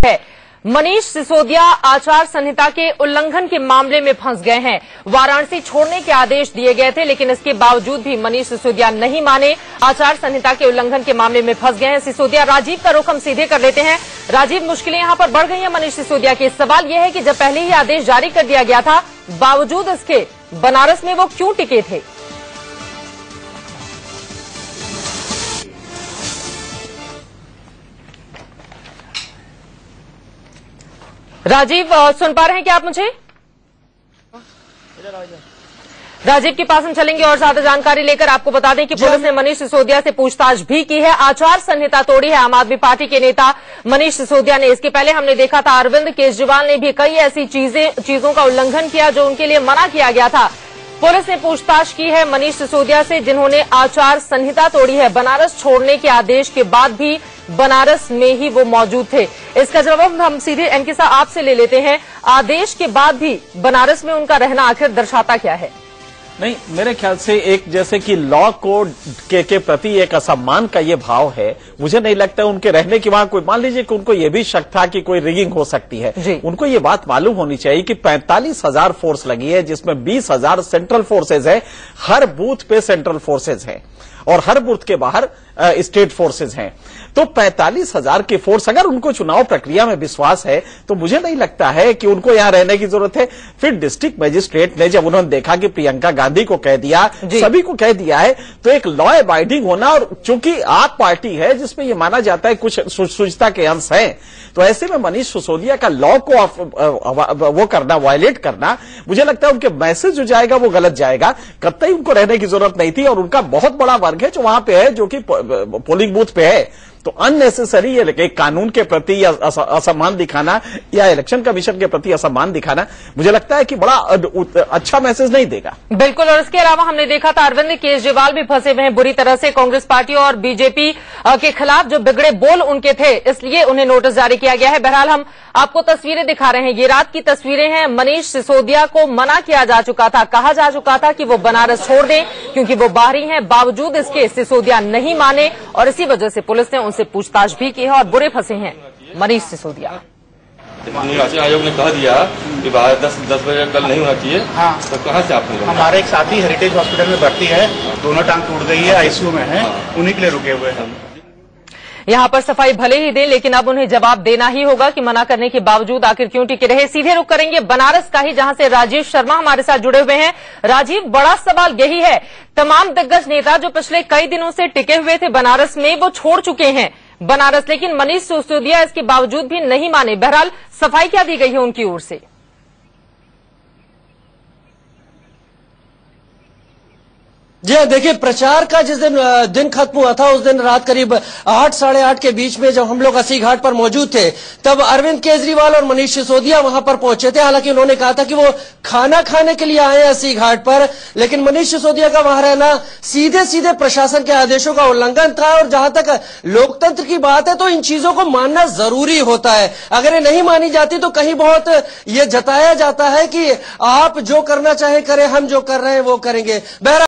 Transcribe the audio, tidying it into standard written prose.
है। मनीष सिसोदिया आचार संहिता के उल्लंघन के मामले में फंस गए हैं। वाराणसी छोड़ने के आदेश दिए गए थे, लेकिन इसके बावजूद भी मनीष सिसोदिया नहीं माने, आचार संहिता के उल्लंघन के मामले में फंस गए हैं सिसोदिया। राजीव का रुख हम सीधे कर लेते हैं। राजीव, मुश्किलें यहां पर बढ़ गई हैं मनीष सिसोदिया की। सवाल यह है कि जब पहले ही आदेश जारी कर दिया गया था, बावजूद इसके बनारस में वो क्यों टिके थे? राजीव, सुन पा रहे हैं क्या आप मुझे? राजीव के पास हम चलेंगे और ज्यादा जानकारी लेकर। आपको बता दें कि पुलिस ने मनीष सिसोदिया से पूछताछ भी की है। आचार संहिता तोड़ी है आम आदमी पार्टी के नेता मनीष सिसोदिया ने। इसके पहले हमने देखा था अरविंद केजरीवाल ने भी कई ऐसी चीजों का उल्लंघन किया जो उनके लिए मना किया गया था। पुलिस ने पूछताछ की है मनीष सिसोदिया से, जिन्होंने आचार संहिता तोड़ी है। बनारस छोड़ने के आदेश के बाद भी बनारस में ही वो मौजूद थे। इसका जवाब हम सीधे एनके साहब आपसे ले लेते हैं। आदेश के बाद भी बनारस में उनका रहना आखिर दर्शाता क्या है? नहीं, मेरे ख्याल से एक जैसे कि लॉ कोड के प्रति एक असम्मान का ये भाव है। मुझे नहीं लगता उनके रहने की वहां कोई, मान लीजिए कि उनको ये भी शक था कि कोई रिगिंग हो सकती है। उनको ये बात मालूम होनी चाहिए कि 45,000 फोर्स लगी है, जिसमें 20,000 सेंट्रल फोर्सेज है। हर बूथ पे सेंट्रल फोर्सेज है और हर बूथ के बाहर स्टेट फोर्सेज हैं। तो 45,000 की फोर्स, अगर उनको चुनाव प्रक्रिया में विश्वास है तो मुझे नहीं लगता है कि उनको यहां रहने की जरूरत है। फिर डिस्ट्रिक्ट मजिस्ट्रेट ने जब उन्होंने देखा कि प्रियंका गांधी को कह दिया, सभी को कह दिया है, तो एक लॉ अबाइडिंग होना, और चूंकि आप पार्टी है जिसमें यह माना जाता है कुछ सुचिता के अंश हैं, तो ऐसे में मनीष सिसोदिया का लॉ को वो करना, वायलेट करना, मुझे लगता है उनके मैसेज जो जाएगा वो गलत जाएगा। कतई उनको रहने की जरूरत नहीं थी। और उनका बहुत बड़ा वर्ग है जो वहां पे है, जो कि पोलिंग बूथ पे है। तो अननेसेसरी ये कानून के प्रति या असम्मान दिखाना या इलेक्शन कमीशन के प्रति असम्मान दिखाना, मुझे लगता है कि बड़ा अच्छा मैसेज नहीं देगा। बिल्कुल। और इसके अलावा हमने देखा था अरविंद केजरीवाल भी फंसे हुए हैं बुरी तरह से। कांग्रेस पार्टी और बीजेपी के खिलाफ जो बिगड़े बोल उनके थे, इसलिए उन्हें नोटिस जारी किया गया है। बहरहाल हम आपको तस्वीरें दिखा रहे हैं, ये रात की तस्वीरें हैं। मनीष सिसोदिया को मना किया जा चुका था, कहा जा चुका था कि वो बनारस छोड़ दें क्योंकि वो बाहरी हैं। बावजूद इसके सिसोदिया नहीं माने और इसी वजह से पुलिस ने उनसे पूछताछ भी की है और बुरे फंसे हैं मनीष सिसोदिया। निर्वाचन आयोग ने कह दिया कि 10 बजे कल नहीं होना चाहिए। हाँ, तो कहाँ से आपने? हमारे एक साथी हेरिटेज हॉस्पिटल में भर्ती है, दोनों टांग टूट गई है, आईसीयू में है, उन्हीं के लिए रुके हुए हैं। यहां पर सफाई भले ही दें, लेकिन अब उन्हें जवाब देना ही होगा कि मना करने के बावजूद आखिर क्यों टिके रहे। सीधे रुक करेंगे बनारस का ही, जहां से राजीव शर्मा हमारे साथ जुड़े हुए हैं। राजीव, बड़ा सवाल यही है, तमाम दिग्गज नेता जो पिछले कई दिनों से टिके हुए थे बनारस में, वो छोड़ चुके हैं बनारस, लेकिन मनीष सिसोदिया इसके बावजूद भी नहीं माने। बहरहाल सफाई क्या दी गई है उनकी ओर से? जी देखिए, प्रचार का जिस दिन खत्म हुआ था, उस दिन रात करीब 8 साढ़े 8 के बीच में जब हम लोग अस्सी घाट पर मौजूद थे, तब अरविंद केजरीवाल और मनीष सिसोदिया वहां पर पहुंचे थे। हालांकि उन्होंने कहा था कि वो खाना खाने के लिए आए हैं अस्सी घाट पर, लेकिन मनीष सिसोदिया का वहां रहना सीधे सीधे प्रशासन के आदेशों का उल्लंघन था। और जहां तक लोकतंत्र की बात है तो इन चीजों को मानना जरूरी होता है। अगर ये नहीं मानी जाती तो कहीं बहुत ये जताया जाता है कि आप जो करना चाहे करें, हम जो कर रहे हैं वो करेंगे। बहरहाल